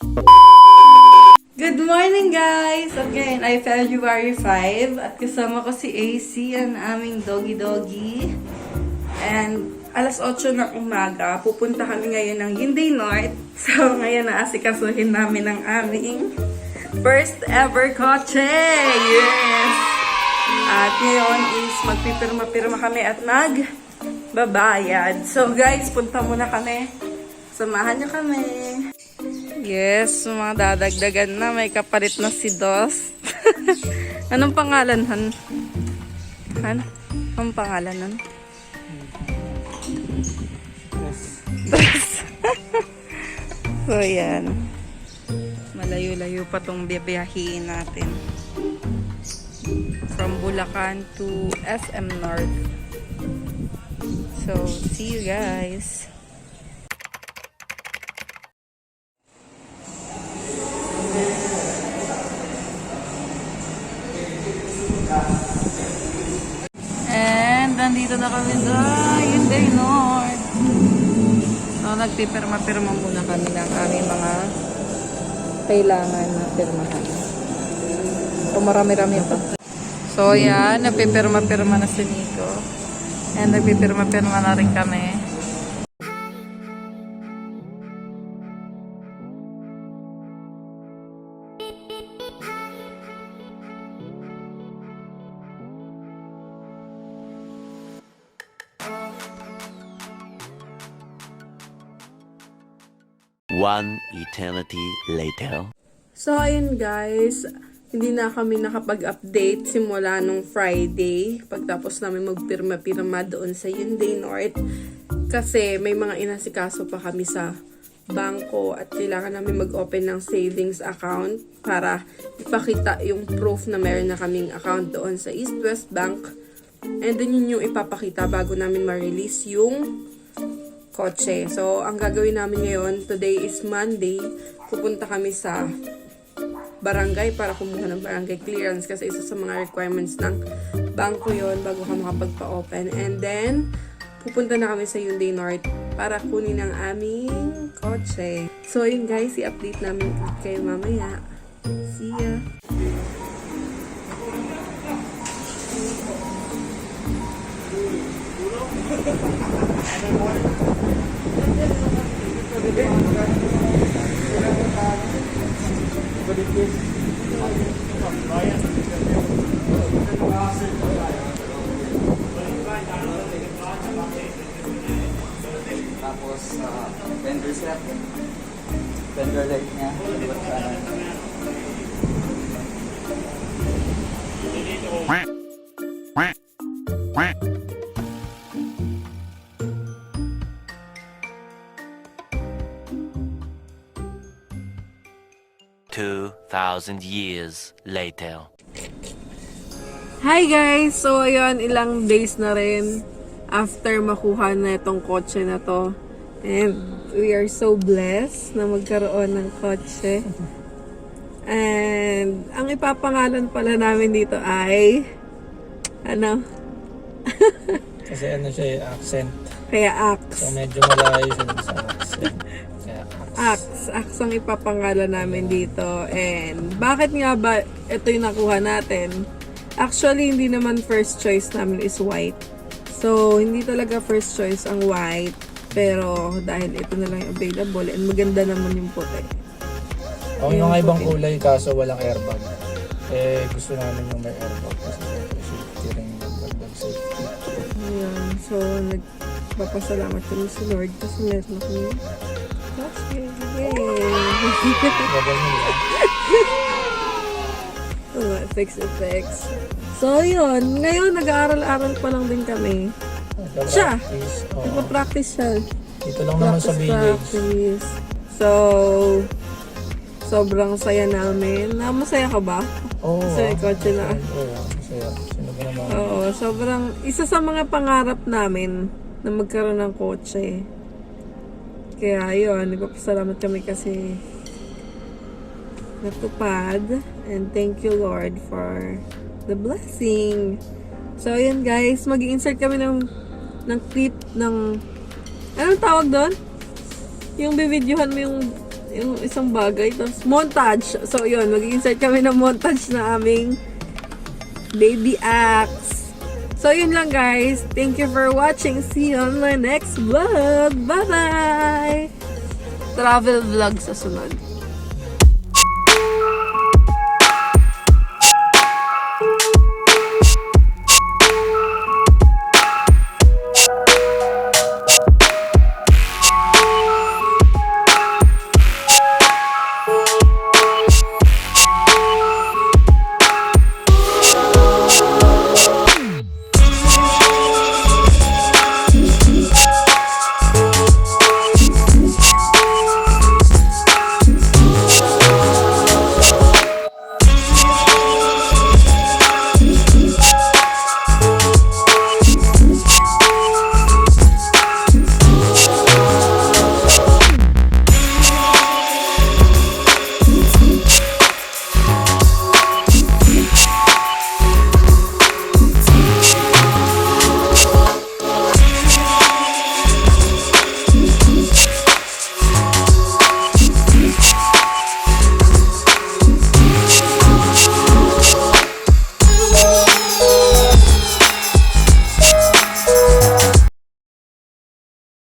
Good morning guys! Again, ay February 5 at kasama ko si AC, ang aming doggy. And alas 8 ng umaga, pupunta kami ngayon ng Hyundai North. So ngayon naasikasuhin namin ang aming first ever kotse! Yes! At ngayon is magpipirma-pirma kami at magbabayad. So guys, punta muna kami. Samahan niyo kami. Yes, mga dadagdagan na. May kapalit na si Dos. Anong pangalan, Han? Han? Anong pangalan, Han? Dos. So, yan. Malayo-layo pa tong biyahiin natin. From Bulacan to SM North. So, see you guys. And nandito na kami sa Hyundai North. So nagpipirma-pirma muna kami ng aming mga kailangan na pirmahan. So marami-rami pa. So yan, nagpipirma-pirma na si Nico. And nagpipirma-pirma na rin kami. One eternity later. So, ayun guys, hindi na kami nakapag-update simula nung Friday pagtapos namin magpirma-pirma doon sa Hyundai North kasi may mga inasikaso pa kami sa bangko at kailangan namin mag-open ng savings account para ipakita yung proof na meron na kaming account doon sa East West Bank, and then yun yung ipapakita bago namin ma-release yung kotse. So, ang gagawin namin ngayon, today is Monday, pupunta kami sa barangay para kumuha ng barangay clearance kasi isa sa mga requirements ng bangko yon bago ka makapagpa-open. And then, pupunta na kami sa Hyundai North para kunin ang aming kotse. So, yun guys, i-update namin kayo mamaya. See ya! Tapos, vendor set. Vendor light niya. $2,000 years later. Hi guys! So, ayun, ilang days na rin after makuha na itong kotse na to. And we are so blessed na magkaroon ng kotse. And ang ipapangalan pala namin dito ay ano? Kasi ano siya, accent. Kaya Axe. So medyo malayo siya sa accent. Kaya Axe ang ipapangalan namin dito. And bakit nga ba ito yung nakuha natin? Actually, hindi naman first choice namin is white. So, hindi talaga first choice ang white. Pero, dahil ito na lang yung available, and maganda naman yung puti. ang mga ibang kulay kaso walang airbag. Eh, gusto namin yung may airbag kasi safety rin yung dagdag safety. Ayan. So, nagpapasalamat kami sa Lord kasi meron na kami. Okay. Yay! Gaganyan lang. Fix effects. So, yun. Ngayon, nag-aaral-aral pa lang din kami. Siya! Nagpa-practice siya. Dito lang naman sa village. Practice. So, sobrang saya namin. Masaya ka ba? Oo. Sa kotse na. Oo, masaya. Sino ba naman? Oo, sobrang isa sa mga pangarap namin na magkaroon ng kotse. Kaya yun, nagpapasalamat kami kasi natupad. And thank you Lord for the blessing. So yun guys, mag-insert kami ng clip ng, anong tawag doon? Yung bibidyohan mo yung yung isang bagay. Tapos montage. So, yun. Mag-insert kami ng montage na aming baby acts. So, yun lang guys. Thank you for watching. See you on my next vlog. Bye-bye! Travel vlog sa sunod.